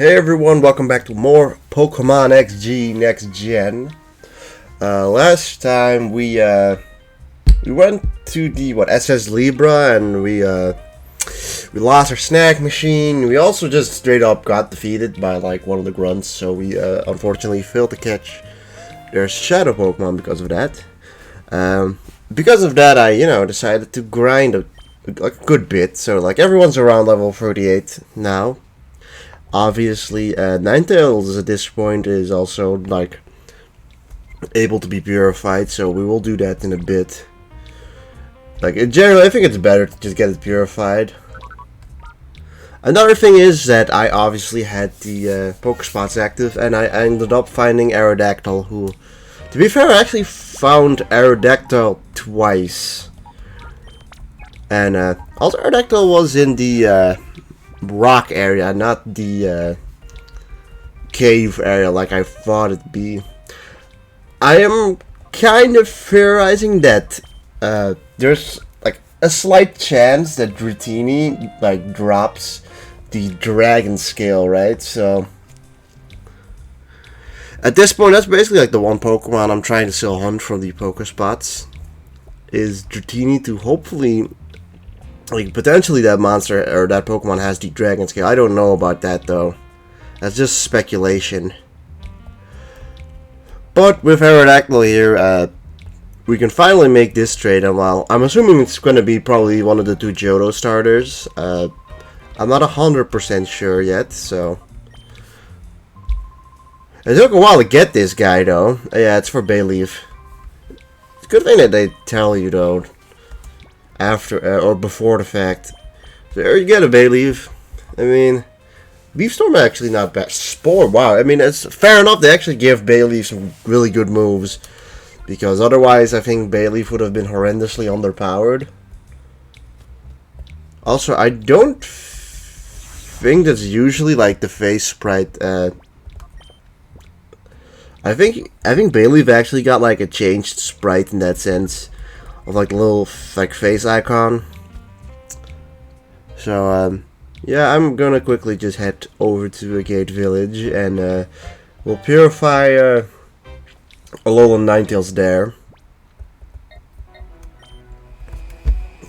Hey everyone, welcome back to more Pokemon XG Next Gen. Last time we went to the SS Libra and we lost our snack machine. We also just straight up got defeated by like one of the grunts, so we unfortunately failed to catch their shadow Pokemon because of that. Because of that, I decided to grind a good bit. So like everyone's around level 38 now. Obviously, Ninetales at this point is also like able to be purified, so we will do that in a bit. Like in general, I think it's better to just get it purified. Another thing is that I obviously had the Pokespots active, and I ended up finding Aerodactyl, who, to be fair, I actually found Aerodactyl twice. And also Aerodactyl was in the rock area, not the cave area like I thought it'd be. I am kind of theorizing that there's like a slight chance that Dratini like drops the dragon scale, right? So at this point, that's basically like the one Pokemon I'm trying to still hunt from the Pokespots, is Dratini, to hopefully, like, potentially that monster or that Pokemon has the dragon scale. I don't know about that though. That's just speculation. But with Aerodactyl here, we can finally make this trade, and while I'm assuming it's going to be probably one of the two Johto starters, I'm not 100% sure yet, so. It took a while to get this guy though. Yeah, it's for Bayleaf. It's a good thing that they tell you though, after or before the fact. There you get a Bayleaf. I mean, Beefstorm actually not bad. Spore, wow. I mean, it's fair enough. They actually give Bayleaf some really good moves, because otherwise I think Bayleaf would have been horrendously underpowered. Also, I don't think that's usually like the face sprite. I think Bayleaf actually got like a changed sprite in that sense, of like a little like face icon. So yeah, I'm gonna quickly just head over to Agate Village, and we'll purify Alolan Ninetales there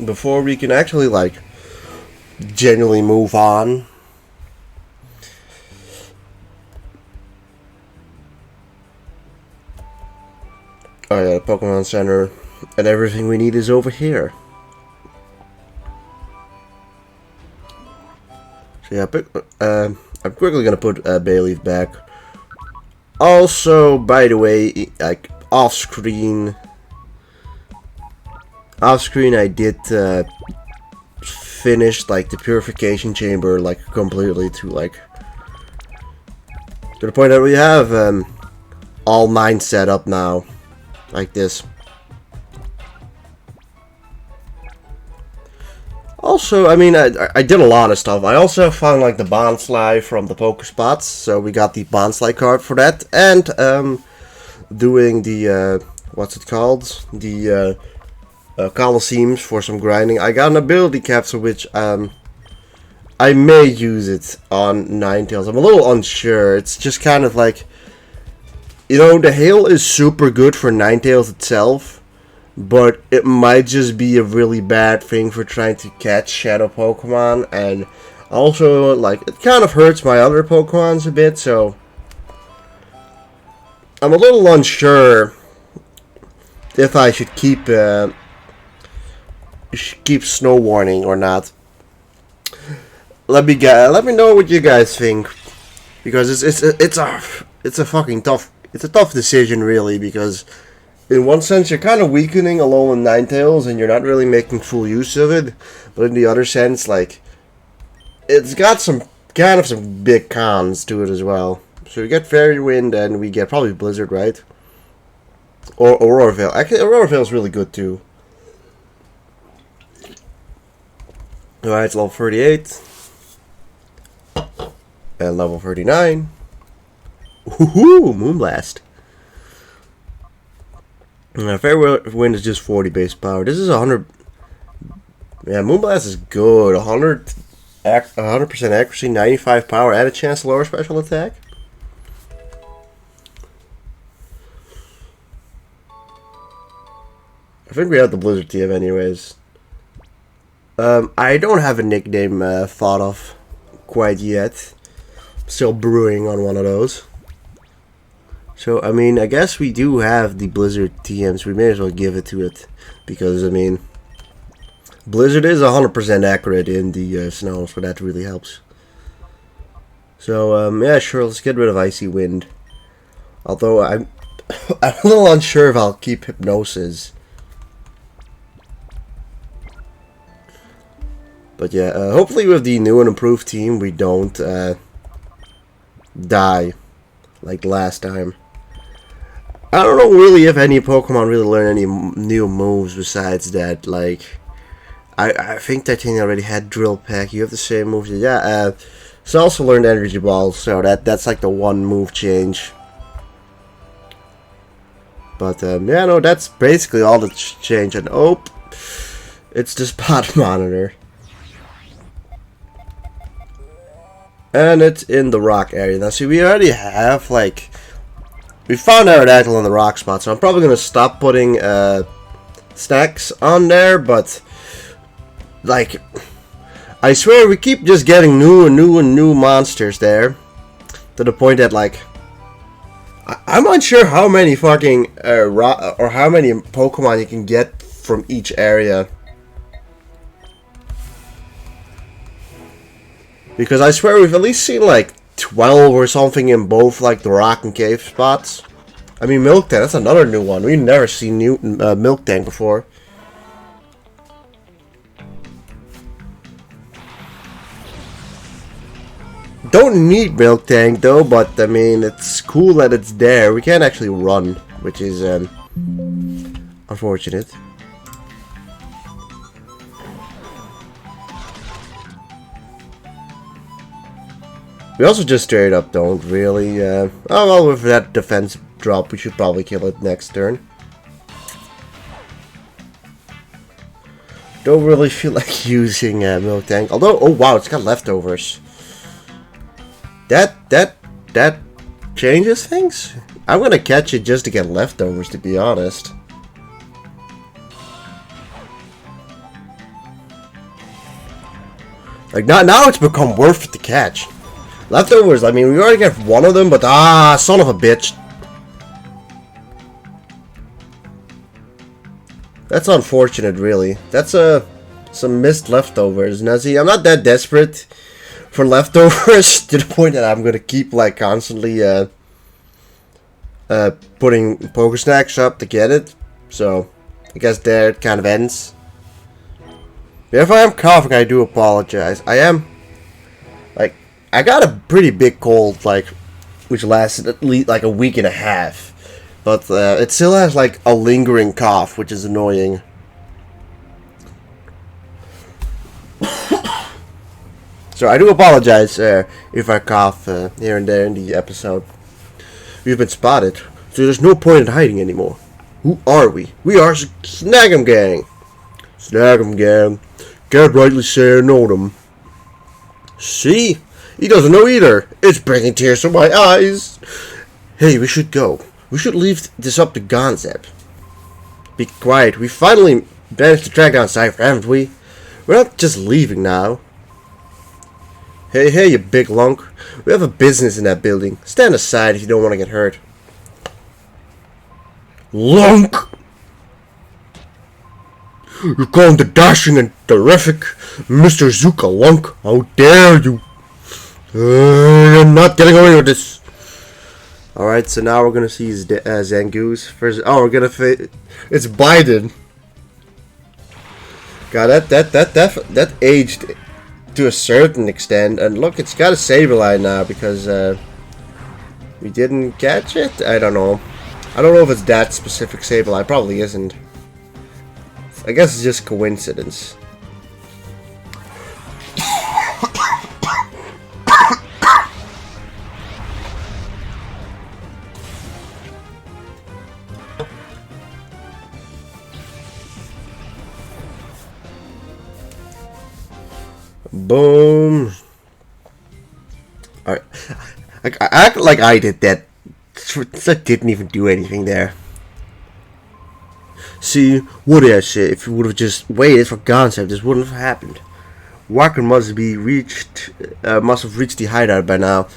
before we can actually like genuinely move on. Oh yeah, Pokemon Center, and everything we need is over here. So yeah, I'm quickly gonna put Bayleaf back. Also, by the way, like off screen, I did finish like the purification chamber like completely to the point that we have all 9 set up now. Like this. Also, I mean, I did a lot of stuff. I also found like the Bonsly from the Pokespots, so we got the Bonsly card for that, and doing the what's it called? The Colosseums for some grinding. I got an ability capsule, which I may use it on Ninetales. I'm a little unsure. It's just kind of like, you know, the hail is super good for Ninetales itself, but it might just be a really bad thing for trying to catch shadow Pokemon, and also like it kind of hurts my other Pokemons a bit, so I'm a little unsure if I should keep Snow Warning or not. Let me know what you guys think, because it's a fucking tough. It's a tough decision, really, because in one sense you're kind of weakening Alolan Ninetales and you're not really making full use of it, but in the other sense, like, it's got some big cons to it as well. So we get Fairy Wind and we get probably Blizzard, right? Or Aurora Veil. Actually, Aurora Veil is really good too. Alright, it's level 38 and level 39. Woohoo! Moonblast. Fairy Wind is just 40 base power. This is 100. Yeah, Moonblast is good. 100 100% accuracy, 95 power, and a chance to lower special attack. I think we have the Blizzard TM anyways. I don't have a nickname thought of quite yet. Still brewing on one of those. So, I mean, I guess we do have the Blizzard TMs. We may as well give it to it. Because, I mean, Blizzard is 100% accurate in the snow, so that really helps. So, yeah, sure, let's get rid of Icy Wind. Although, I'm a little unsure if I'll keep Hypnosis. But yeah, hopefully with the new and improved team, we don't die like last time. I don't know really if any Pokemon really learn any new moves besides that. Like, I think Titania already had Drill Peck. You have the same moves. Yeah, it's also learned Energy Balls, so that's like the one move change. But yeah, no, that's basically all that's changed. And oh, it's the spot monitor. And it's in the rock area. Now, see, we already have, like... We found Aerodactyl in the rock spot, so I'm probably going to stop putting stacks on there, but... Like... I swear, we keep just getting new and new and new monsters there. To the point that, like... I'm unsure how many fucking... or how many Pokemon you can get from each area. Because I swear we've at least seen like 12 or something in both like the rock and cave spots. I mean, Milk Tank, that's another new one. We've never seen Milk Tank before. Don't need Milk Tank though, but I mean, it's cool that it's there. We can't actually run, which is unfortunate. We also just straight up don't really, oh well, with that defense drop, we should probably kill it next turn. Don't really feel like using Milk Tank, although, oh wow, it's got leftovers. That changes things? I'm gonna catch it just to get leftovers, to be honest. Like, now it's become worth it to catch. Leftovers, I mean, we already get one of them, but son of a bitch. That's unfortunate, really. That's some missed leftovers. Now, see, I'm not that desperate for leftovers to the point that I'm gonna keep like constantly putting Pokestacks up to get it. So, I guess there it kind of ends. If I am coughing, I do apologize. I am. I got a pretty big cold, like, which lasted at least like a week and a half. But it still has like a lingering cough, which is annoying. So I do apologize if I cough here and there in the episode. We've been spotted, so there's no point in hiding anymore. Who are we? We are Snag'em Gang. Snag'em Gang. Can't rightly say I know them. See? He doesn't know either. It's bringing tears to my eyes. Hey, we should go. We should leave this up to Gonzep. Be quiet. We finally managed to track down Cypher, haven't we? We're not just leaving now. Hey, you big lunk. We have a business in that building. Stand aside if you don't want to get hurt. Lunk! You're calling the dashing and terrific Mr. Zuka Lunk. How dare you? I'm not getting away with this. Alright, so now we're gonna see Zangoose. First, oh, we're gonna it's Biden. God, that aged to a certain extent. And look, it's got a Sableye now because we didn't catch it. I don't know. I don't know if it's that specific Sableye. Probably isn't. I guess it's just coincidence. Boom. Alright. I act like I did that. That didn't even do anything there. See, what I said, if you would have just waited for concept, this wouldn't have happened. Walker must have reached the hideout by now,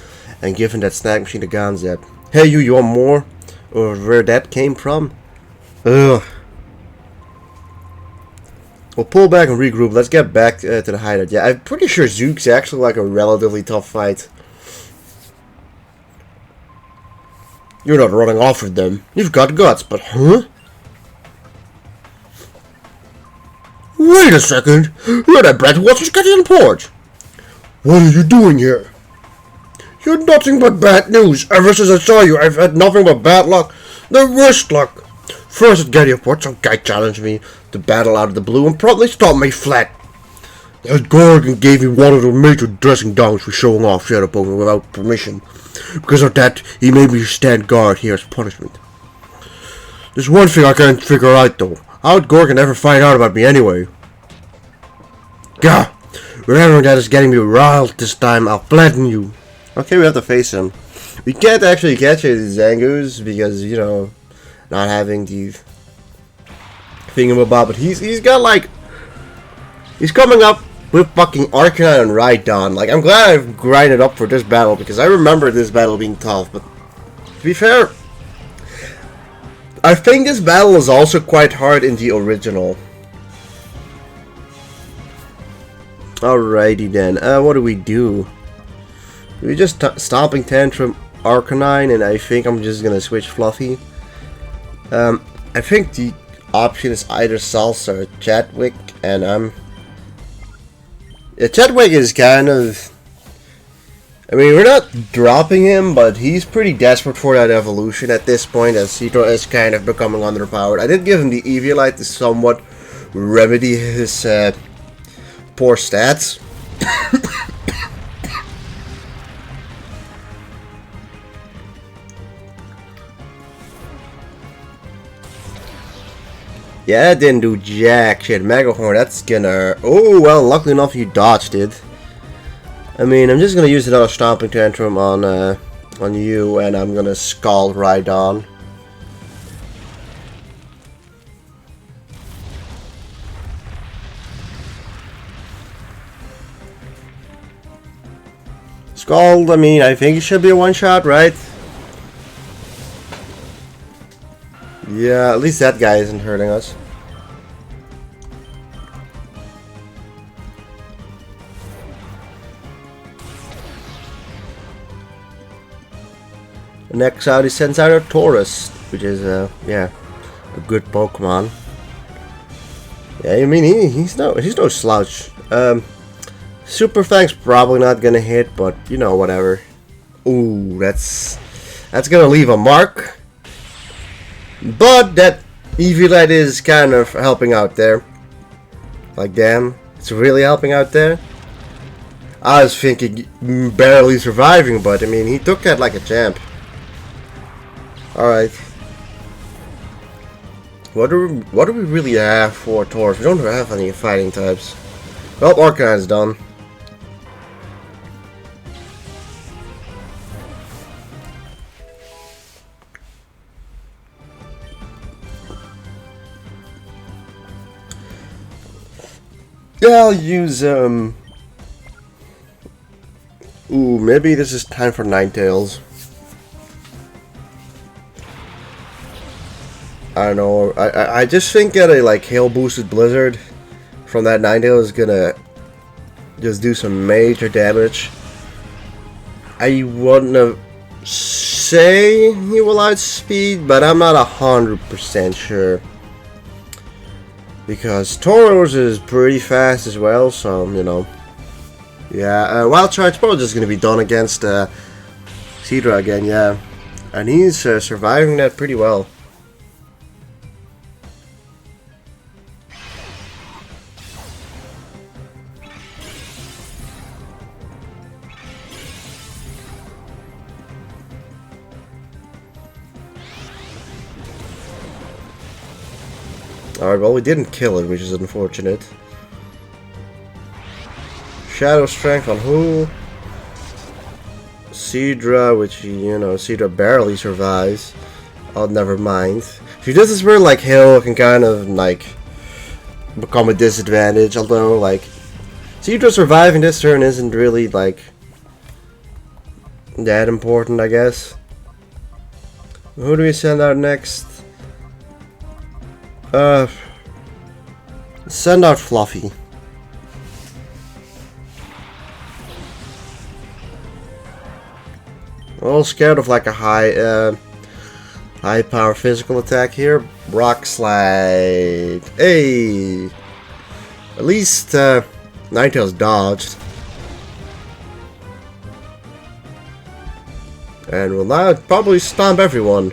and given that snack machine to concept. Hey, you want more? Or where that came from? Ugh. We'll pull back and regroup. Let's get back to the hideout. Yeah, I'm pretty sure Zook's actually like a relatively tough fight. You're not running off with them. You've got guts, but huh? Wait a second. You're that brat who wants to get on porch. What are you doing here? You're nothing but bad news. Ever since I saw you, I've had nothing but bad luck. The worst luck. First at Getty Port, some guy challenged me to battle out of the blue and promptly stopped me flat. That Gorgon gave me one of the major dressing downs for showing off Shadow Poker without permission. Because of that, he made me stand guard here as punishment. There's one thing I can't figure out though. How'd Gorgon ever find out about me anyway? Gah! Whatever that is getting me riled this time, I'll flatten you. Okay, we have to face him. We can't actually catch the Zangoos because, you know, not having the thingamabob, but he's got like, he's coming up with fucking Arcanine and Rhydon. Like, I'm glad I've grinded up for this battle because I remember this battle being tough, but to be fair, I think this battle is also quite hard in the original. Alrighty then, what do? We just Stomping Tantrum Arcanine, and I think I'm just gonna switch Fluffy. I think the option is either Salsa or Chadwick, and yeah, Chadwick is kind of, I mean, we're not dropping him, but he's pretty desperate for that evolution at this point, as Cedro is kind of becoming underpowered. I did give him the Eviolite to somewhat remedy his poor stats. Yeah, that didn't do jack shit. Megahorn, that's gonna... Oh, well, luckily enough you dodged it. I mean, I'm just gonna use another Stomping Tantrum on you, and I'm gonna Scald Rhydon. Scald, I mean, I think it should be a one-shot, right? Yeah, at least that guy isn't hurting us. Next out, he sends out a Taurus, which is, yeah, a good Pokemon. Yeah, I mean, he's no slouch. Super Fang's probably not gonna hit, but you know, whatever. Ooh, that's gonna leave a mark. But that Eviolite is kind of helping out there. Like, damn, it's really helping out there. I was thinking barely surviving, but I mean, he took that like a champ. Alright. What do we really have for Taurus? We don't have any fighting types. Well, Arcanine's done. Yeah, I'll use, ooh, maybe this is time for Ninetales. I don't know, I just think that a, like, Hail Boosted Blizzard from that Ninetales is gonna just do some major damage. I wouldn't say he will outspeed, but I'm not 100% sure. Because Tauros is pretty fast as well, so, you know. Yeah, Wild Charge probably just going to be done against Cedra again, yeah. And he's surviving that pretty well. Alright, well, we didn't kill it, which is unfortunate. Shadow Strength on who? Cedra, which, you know, Cedra barely survives. Oh, never mind. See, this is where, like, Hill can kind of, like, become a disadvantage. Although, like, Cedra surviving this turn isn't really, like, that important, I guess. Who do we send out next? Send out Fluffy. I'm a little scared of like a high power physical attack here. Rock Slide. Hey! At least Ninetales dodged. And will now probably stomp everyone.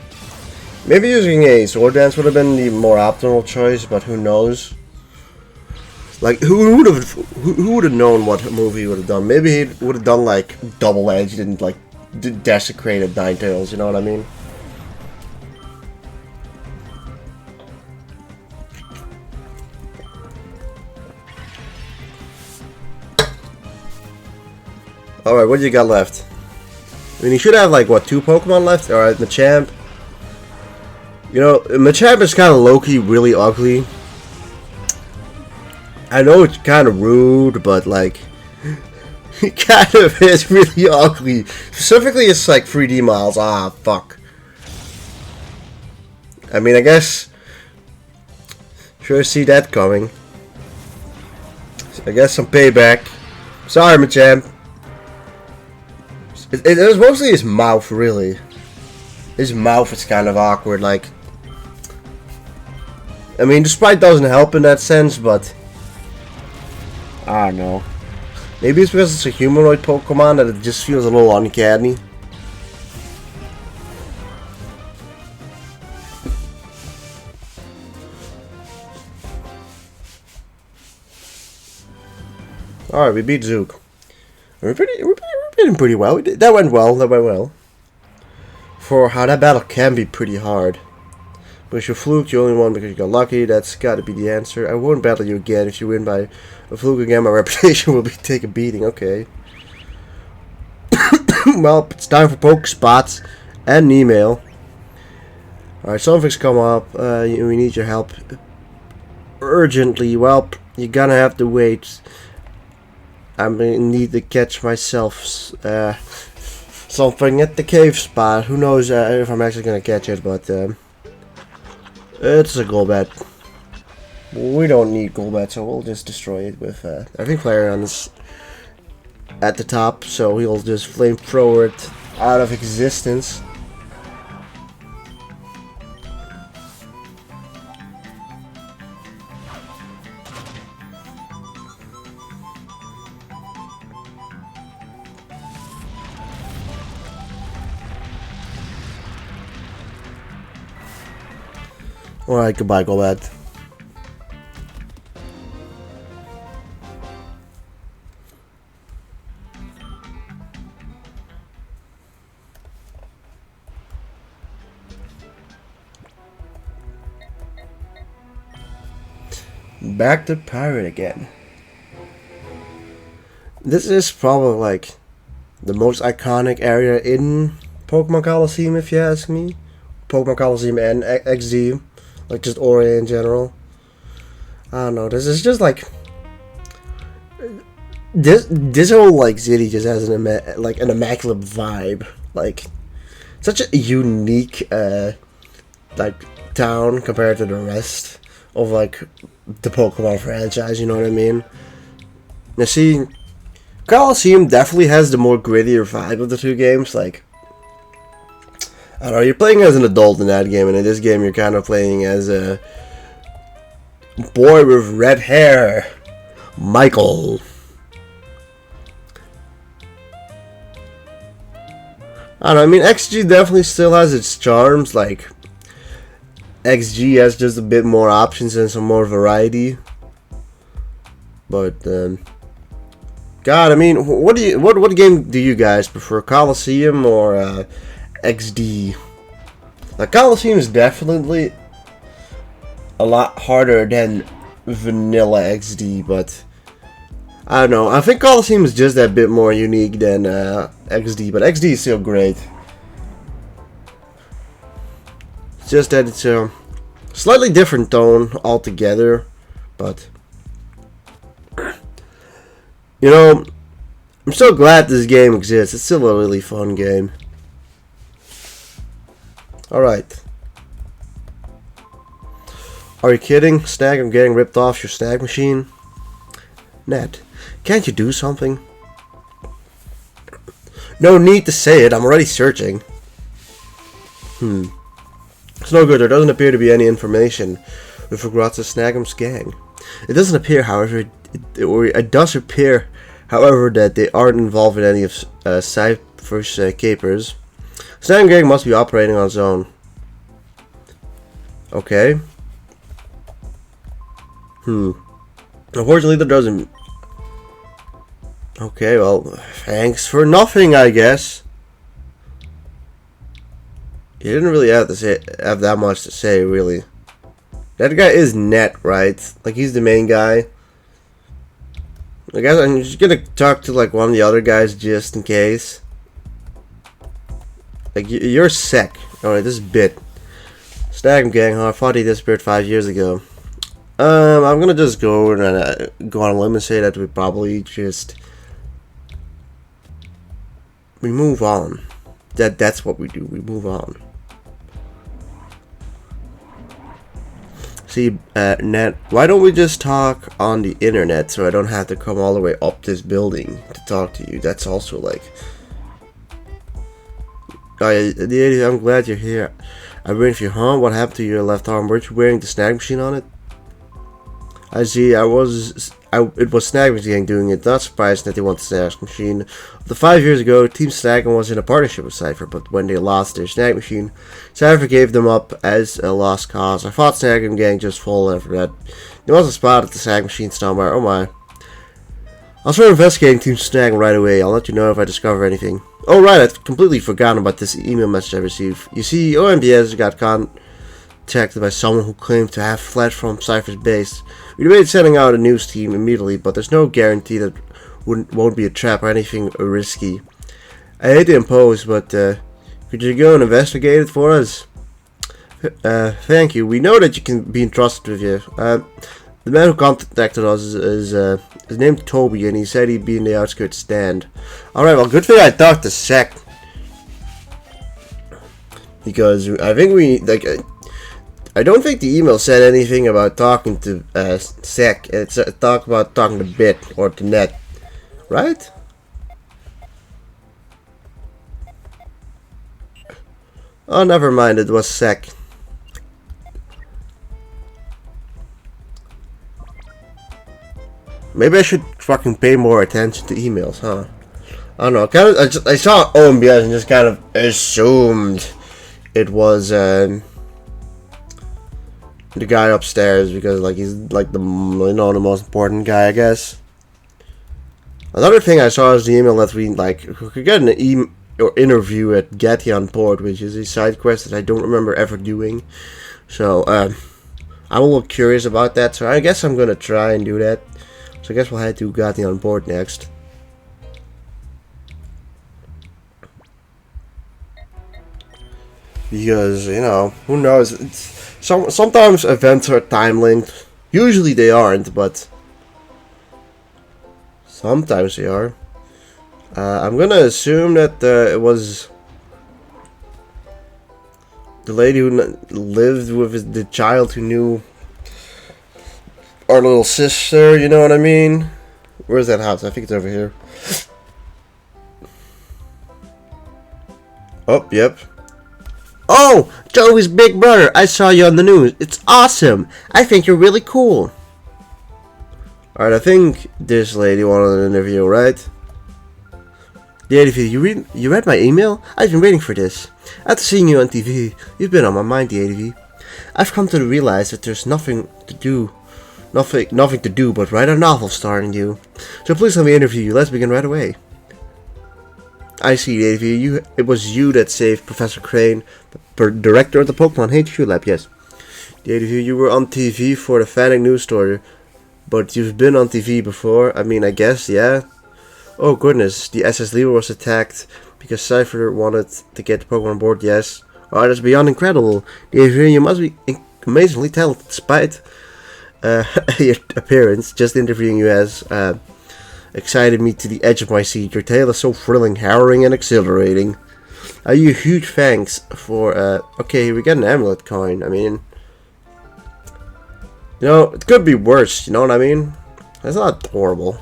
Maybe using a Sword Dance would have been the more optimal choice, but who knows? Like, who would have known what move he would have done? Maybe he would have done like double edged and like desecrated Ninetales. You know what I mean? All right, what do you got left? I mean, you should have like what, 2 Pokemon left? All right, Machamp. You know, Machamp is kind of low-key really ugly. I know it's kind of rude, but like, it kind of is really ugly. Specifically, it's like 3D models. Ah, fuck. I mean, I guess sure see that coming. I guess some payback. Sorry, Machamp. It was mostly his mouth, really. His mouth is kind of awkward, like. I mean, the sprite doesn't help in that sense, but I don't know. Maybe it's because it's a humanoid Pokemon that it just feels a little uncanny. Alright, we beat Zook. We're beating pretty well. That went well. For how that battle can be pretty hard. But you fluke, you only won because you got lucky. That's gotta be the answer. I won't battle you again. If you win by a fluke again, my reputation will take a beating. Okay. Well, it's time for Pokespots and an email. Alright, something's come up. We need your help urgently. Well, you're gonna have to wait. I need to catch myself something at the cave spot. Who knows if I'm actually gonna catch it, but it's a Golbat. We don't need Golbat, so we'll just destroy it with I think Flareon's at the top, so he'll just flamethrower it out of existence. Alright, goodbye, Golbat. Back to Pirate again. This is probably like the most iconic area in Pokemon Coliseum, if you ask me. Pokemon Coliseum and XD. Like, just Ori in general. I don't know. This is just like this whole like city just has an immaculate vibe. Like, such a unique like town compared to the rest of like the Pokemon franchise. You know what I mean? Now, see, Coliseum definitely has the more grittier vibe of the two games. Like, I don't know, you're playing as an adult in that game, and in this game you're kind of playing as a boy with red hair, Michael. I don't know, I mean, XG definitely still has its charms. Like, XG has just a bit more options and some more variety. But, God, I mean, what game do you guys prefer, Coliseum or XD? Like, Coliseum is definitely a lot harder than vanilla XD, but I don't know. I think Coliseum is just a bit more unique than XD, but XD is still great. It's just that it's a slightly different tone altogether, but you know, I'm so glad this game exists. It's still a really fun game. Alright. Are you kidding? Snag, I'm getting ripped off your snag machine. Ned, can't you do something? No need to say it, I'm already searching. It's no good, there doesn't appear to be any information with regards to Snagham's gang. It doesn't appear, however, it does appear, however, that they aren't involved in any of Cypher's capers. Snagham's gang must be operating on its own. Okay. Unfortunately, that doesn't... Okay, well, thanks for nothing, I guess. You didn't really have that much to say, really. That guy is Net, right? Like, he's the main guy. I guess I'm just gonna talk to, like, one of the other guys just in case. Like, you're Sec. Alright, this is Bit. Snag gang, huh? I thought he disappeared 5 years ago. I'm gonna just go and go on a limb and say that we probably just... We move on. That's what we do. We move on. See, Ned, why don't we just talk on the internet so I don't have to come all the way up this building to talk to you? That's also like... I'm glad you're here. I'm waiting for you, huh? What happened to your left arm? Weren't you wearing the snag machine on it? I see, it was Snag Machine doing it. Not surprised that they want the Snag Machine. The 5 years ago, Team Snag was in a partnership with Cypher, but when they lost their Snag Machine, Cypher gave them up as a lost cause. I thought Snag Gang just folded after that. They also spotted the Snag Machine somewhere. Oh my. I'll start investigating Team Snag right away. I'll let you know if I discover anything. Oh right, I've completely forgotten about this email message I received. You see, OMBS got contacted by someone who claimed to have fled from Cypher's base. We debated sending out a news team immediately, but there's no guarantee that won't be a trap or anything risky. I hate to impose, but could you go and investigate it for us? Thank you. We know that you can be entrusted with you. The man who contacted us is named Toby, and he said he'd be in the outskirts stand. Alright, well, good thing I talked to Sec. Because I think we, like... I don't think the email said anything about talking to Sec. It's talk about talking to Bit or to Net, right? Oh, never mind. It was Sec. Maybe I should fucking pay more attention to emails, huh? I don't know. I saw OMBS and just kind of assumed it was the guy upstairs because like he's like the the most important guy, I guess. Another thing I saw is the email that we could get an interview at Getty on Board, which is a side quest that I don't remember ever doing. So I'm a little curious about that. So I guess I'm gonna try and do that. So I guess we'll head to Getty on Board next. Because, you know, who knows? Sometimes events are time linked. Usually they aren't, but sometimes they are. I'm gonna assume that it was the lady who lived with the child who knew our little sister, you know what I mean? Where's that house? I think it's over here. Oh, yep. Oh, Joey's big brother. I saw you on the news. It's awesome. I think you're really cool. Alright, I think this lady wanted an interview, right? theadv, you read my email? I've been waiting for this. After seeing you on TV, you've been on my mind, theadv. I've come to realize that there's nothing to do but write a novel starring you. So please let me interview you. Let's begin right away. I see, theadv. It was you that saved Professor Crane, the director of the Pokemon HQ Lab, yes. theadv, you were on TV for the Fanatic news story. but you've been on TV before. I mean, I guess, yeah. Oh goodness, the SS Libra was attacked because Cypher wanted to get the Pokemon on board, yes. Oh, that's beyond incredible. You must be amazingly talented despite your appearance. Just interviewing you has excited me to the edge of my seat. Your tale is so thrilling, harrowing, and exhilarating. Are you huge thanks for, okay, we got an amulet coin. I mean, you know, it could be worse, you know what I mean? That's not horrible.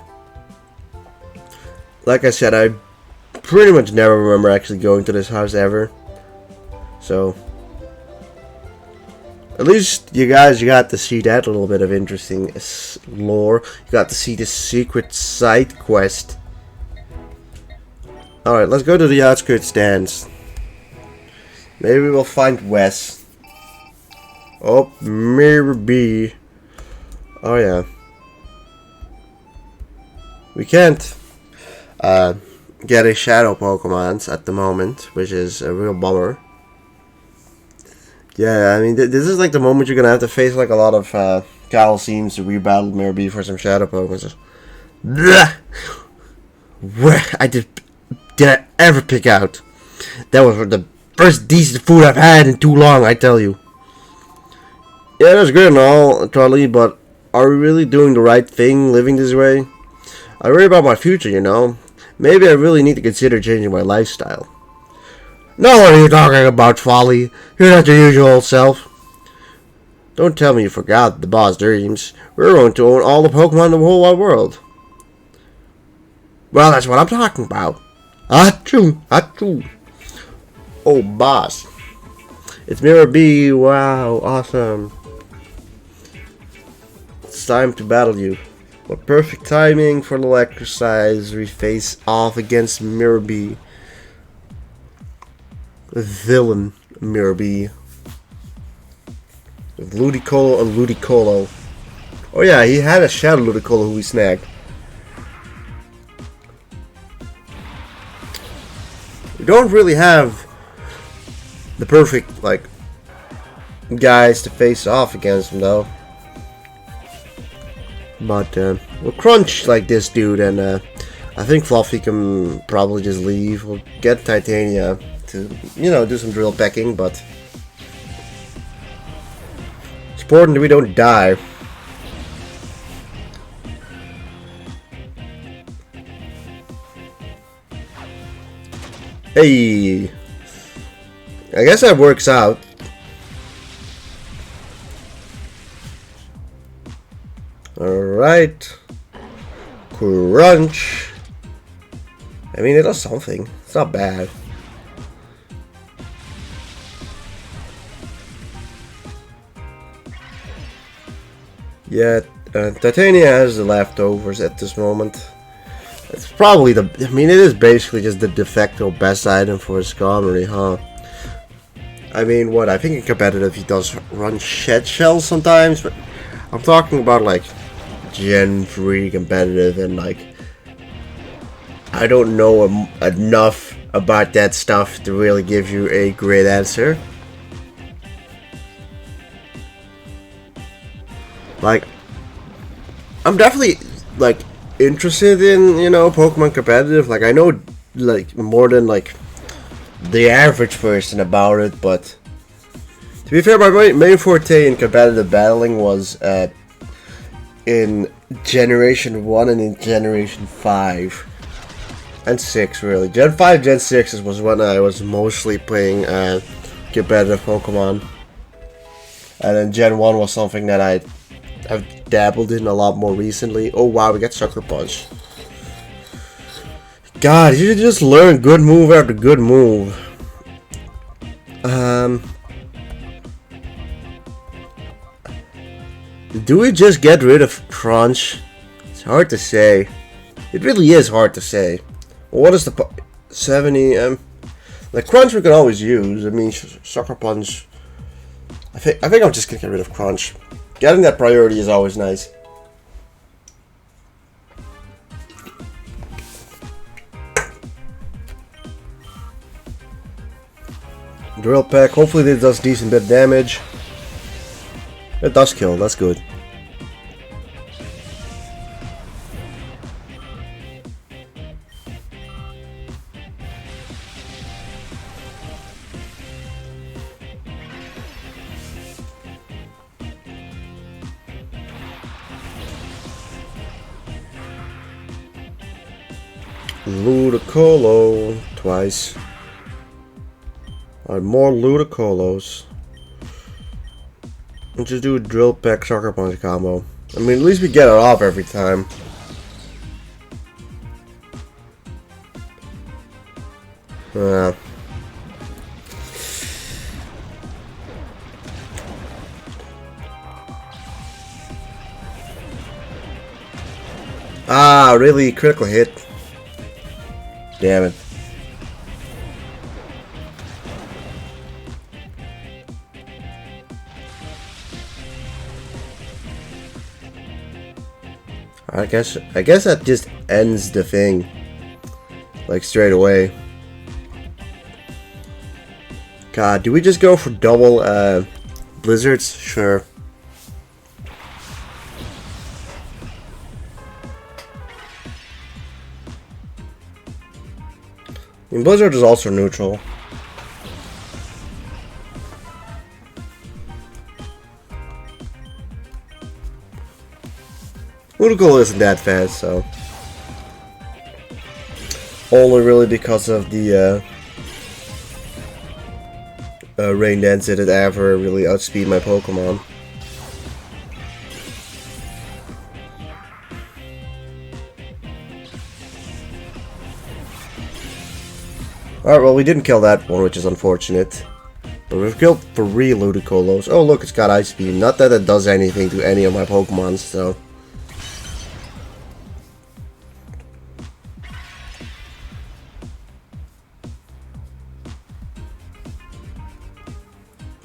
Like I said, I pretty much never remember actually going to this house ever. So, at least you guys got to see that little bit of interesting lore. You got to see the secret side quest. Alright, let's go to the outskirts stands. Maybe we'll find Wes. Oh, maybe. Oh yeah. We can't get a shadow Pokemon at the moment, which is a real bummer. Yeah, I mean, this is like the moment you're gonna have to face like a lot of Coliseums to rebattle Mirabee for some shadow Pokemon. Where did I ever pick out? That was the first decent food I've had in too long, I tell you. Yeah, that's good and all, Charlie, but are we really doing the right thing living this way? I worry about my future, you know. Maybe I really need to consider changing my lifestyle. No, what are you talking about, Folly? You're not your usual self. Don't tell me you forgot the boss dreams. We're going to own all the Pokemon in the whole wide world. Well, that's what I'm talking about. Achoo, achoo. Oh, boss. It's Mirabee. Wow, awesome. It's time to battle you. What perfect timing for a little exercise. We face off against Mirabee. Villain Mirabee. With Ludicolo and Ludicolo. Oh yeah, he had a Shadow Ludicolo who we snagged. We don't really have the perfect, like, guys to face off against him though. But we'll crunch like this dude, and I think Fluffy can probably just leave. We'll get Titania to, you know, do some drill pecking, but it's important that we don't die. Hey, I guess that works out. Alright. Crunch. I mean, it does something. It's not bad. Yeah, Titania has the leftovers at this moment. It's probably the... I mean, it is basically just the de facto best item for Skarmory, huh? I mean, what? I think in competitive he does run Shed Shell sometimes, but I'm talking about, like, Gen 3 competitive, and, like, I don't know enough about that stuff to really give you a great answer. Like, I'm definitely, like, interested in, you know, Pokemon competitive. Like, I know, like, more than, like, the average person about it, but to be fair, my main forte in competitive battling was in Generation 1 and in Generation 5 and 6, really. Gen 5, Gen 6 was when I was mostly playing competitive Pokemon, and then Gen 1 was something that I've dabbled in a lot more recently. Oh wow, we got Sucker Punch. God, you should just learn good move after good move. Do we just get rid of Crunch? It's hard to say. It really is hard to say. What is the 70? Like, Crunch we can always use. I mean, Sucker Punch. I think I'm just gonna get rid of Crunch. Getting that priority is always nice. Drill Peck. Hopefully this does decent bit of damage. It does kill. That's good. Ludicolo twice. Alright, more Ludicolos. Let's just do a drill peck sucker punch combo. I mean, at least we get it off every time. Ah, really? Critical hit. Damn it. I guess that just ends the thing. Like straight away. God, do we just go for double blizzards? Sure. I mean, blizzard is also neutral. Ludicolo isn't that fast, so only really because of the rain dance did it ever really outspeed my Pokemon. Alright, well we didn't kill that one, which is unfortunate. But we've killed 3 Ludicolos. Oh look, it's got Ice Beam. Not that it does anything to any of my Pokemon, so.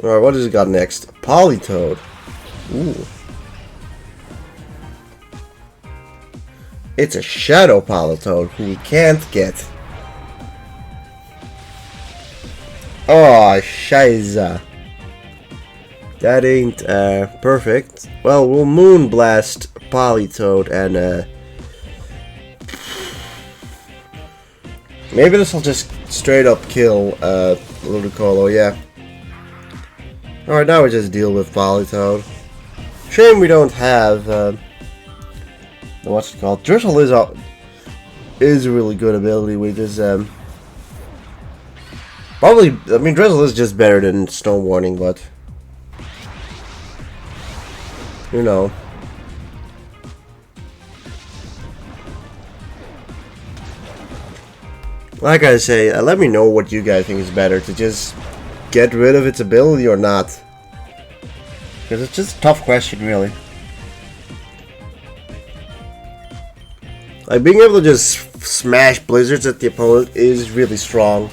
Alright, what does it got next? Politoed. Ooh. It's a Shadow Politoed who we can't get. Oh, Shiza. That ain't perfect. Well, we'll Moonblast Politoed and maybe this will just straight up kill Ludicolo, yeah. Alright, now we just deal with Politoed. Shame we don't have what's it called? Drizzle is a really good ability with this probably, I mean, Drizzle is just better than Snow Warning, but you know. Like I say, let me know what you guys think is better, to just get rid of its ability or not. Because it's just a tough question, really. Like, being able to just smash blizzards at the opponent is really strong.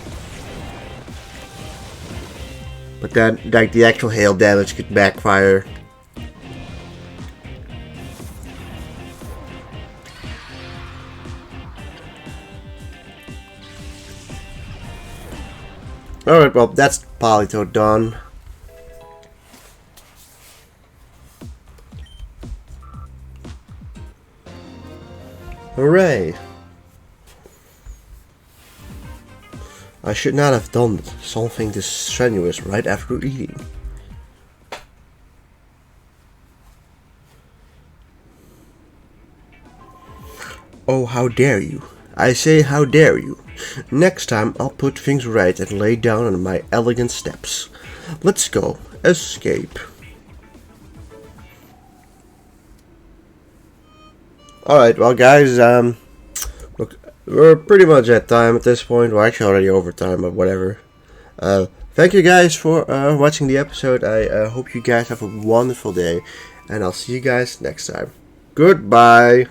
But then, like, the actual hail damage could backfire. Alright, well, that's Politoed done. Hooray! I should not have done something this strenuous right after eating. Oh, how dare you! I say how dare you! Next time I'll put things right and lay down on my elegant steps. Let's go. Escape. Alright, well guys, look, we're pretty much at time at this point. We're actually already over time, but whatever. Thank you guys for watching the episode. I hope you guys have a wonderful day, and I'll see you guys next time. Goodbye!